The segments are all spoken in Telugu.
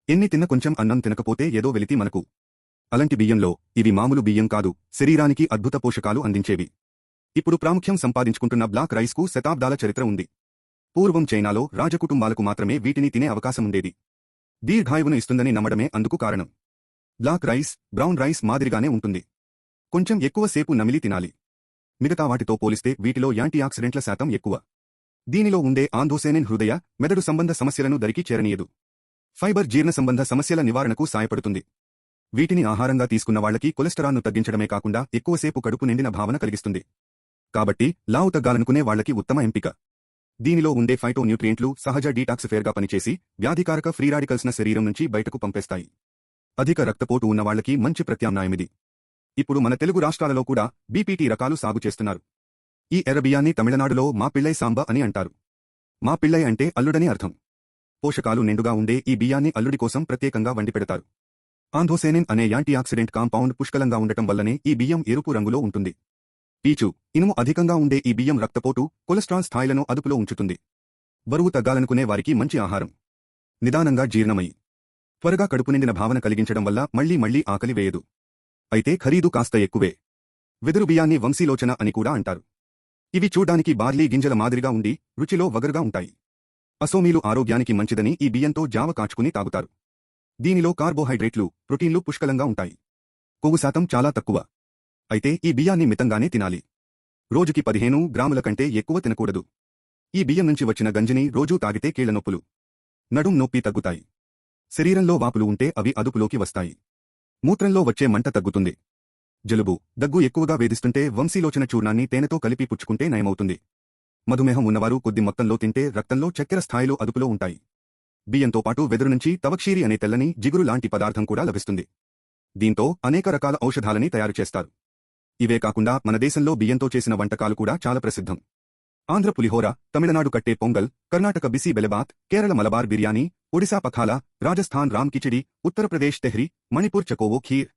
ఎన్ని తిన్న కొంచెం అన్నం తినకపోతే ఏదో వెలితి మనకు. అలాంటి బియ్యంలో ఇవి మామూలు బియ్యం కాదు, శరీరానికి అద్భుత పోషకాలు అందించేవి. ఇప్పుడు ప్రాముఖ్యం సంపాదించుకుంటున్న బ్లాక్ రైస్కు శతాబ్దాల చరిత్ర ఉంది. పూర్వం చైనాలో రాజకుటుంబాలకు మాత్రమే వీటిని తినే అవకాశముండేది. దీర్ఘాయువును ఇస్తుందని నమ్మడమే అందుకు కారణం. బ్లాక్ రైస్, బ్రౌన్ రైస్ మాదిరిగానే ఉంటుంది. కొంచెం ఎక్కువసేపు నమిలి తినాలి. మిగతా వాటితో పోలిస్తే వీటిలో యాంటీఆక్సిడెంట్ల శాతం ఎక్కువ. దీనిలో ఉండే ఆంథోసైనిన్ హృదయ, మెదడు సంబంధ సమస్యలను దరికి చేరనీయదు. ఫైబర్ జీర్ణ సంబంధ సమస్యల నివారణకు సాయపడుతుంది. వీటిని ఆహారంగా తీసుకున్న వాళ్లకి కొలెస్టరాల్ను తగ్గించడమే కాకుండా ఎక్కువసేపు కడుపు నిండిన భావన కలిగిస్తుంది. కాబట్టి లావు తగ్గాలనుకునే వాళ్లకి ఉత్తమ ఎంపిక. దీనిలో ఉండే ఫైటో న్యూట్రియంట్లు సహజ డీటాక్సిఫైర్గా పనిచేసి వ్యాధికారక ఫ్రీ రాడికల్స్న శరీరం నుంచి బయటకు పంపేస్తాయి. అధిక రక్తపోటు ఉన్నవాళ్లకి మంచి ప్రత్యామ్నాయమిది. ఇప్పుడు మన తెలుగు రాష్ట్రాలలో కూడా బీపీటీ రకాలు సాగు చేస్తున్నారు. ఈ ఎర్ర బియ్యాన్ని తమిళనాడులో మా పిళ్ళై సాంబ అని అంటారు. మా పిళ్ళై అంటే అల్లుడని అర్థం. పోషకాలు నిండుగా ఉండే ఈ బియ్యాన్ని అల్లుడి కోసం ప్రత్యేకంగా వండిపెడతారు. ఆంథోసైనిన్ అనే యాంటీఆక్సిడెంట్ కాంపౌండ్ పుష్కలంగా ఉండటం వల్లనే ఈ బియ్యం ఎరుపు రంగులో ఉంటుంది. పీచు, ఇనుము అధికంగా ఉండే ఈ బియ్యం రక్తపోటు, కొలెస్ట్రాల్ స్థాయిలను అదుపులో ఉంచుతుంది. బరువు తగ్గాలనుకునే వారికి మంచి ఆహారం. నిదానంగా జీర్ణమై త్వరగా కడుపు నిండిన భావన కలిగించడం వల్ల మళ్లీ ఆకలి వేయదు. అయితే ఖరీదు కాస్త ఎక్కువే. వెదురు బియ్యాన్ని వంశీలోచన అని కూడా అంటారు. ఇవి చూడ్డానికి బార్లీ గింజల మాదిరిగా ఉండి రుచిలో వగరుగా ఉంటాయి. అసోమీలు ఆరోగ్యానికి మంచిదని ఈ బియ్యంతో జావ కాచుకుని తాగుతారు. దీనిలో కార్బోహైడ్రేట్లు, ప్రోటీన్లు పుష్కలంగా ఉంటాయి. కొవ్వు శాతం చాలా తక్కువ. అయితే ఈ బియ్యాన్ని మితంగానే తినాలి. రోజుకి 15 గ్రాముల కంటే ఎక్కువ తినకూడదు. ఈ బియ్యం నుంచి వచ్చిన గంజిని రోజూ తాగితే కీళ్ల నొప్పులు, నడుం నొప్పి తగ్గుతాయి. శరీరంలో వాపులు ఉంటే అవి అదుపులోకి వస్తాయి. మూత్రంలో వచ్చే మంట తగ్గుతుంది. జలుబు, దగ్గు ఎక్కువగా వేధిస్తుంటే వంశీలోచన చూర్ణాన్ని తేనెతో కలిపి పుచ్చుకుంటే నయమవుతుంది. మధుమేహం ఉన్నవారు కొద్ది మొత్తంలో తింటే రక్తంలో చక్కెర స్థాయిలు అదుపులో ఉంటాయి. బియ్యంతో పాటు వెదురు నుంచి తవక్షీరి అనే తెల్లని జిగురు లాంటి పదార్థం కూడా లభిస్తుంది. దీంతో అనేక రకాల ఔషధాలని తయారు చేస్తారు. ఇవే కాకుండా మన దేశంలో బియ్యంతో చేసిన వంటకాలు కూడా చాలా ప్రసిద్ధం. ఆంధ్ర పులిహోర, తమిళనాడు కట్టే పొంగల్, కర్ణాటక బిసి బెలబాత్, కేరళ మలబార్ బిర్యానీ, ఒడిశా పఖాలా, రాజస్థాన్ రామ్ కిచిడి, ఉత్తరప్రదేశ్ తెహ్రీ, మణిపూర్ చకోవో ఖీర్,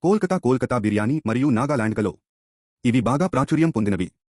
కోల్కతా బిర్యానీ మరియు నాగాలాండ్ గలో ఇవి బాగా ప్రాచుర్యం పొందినవి.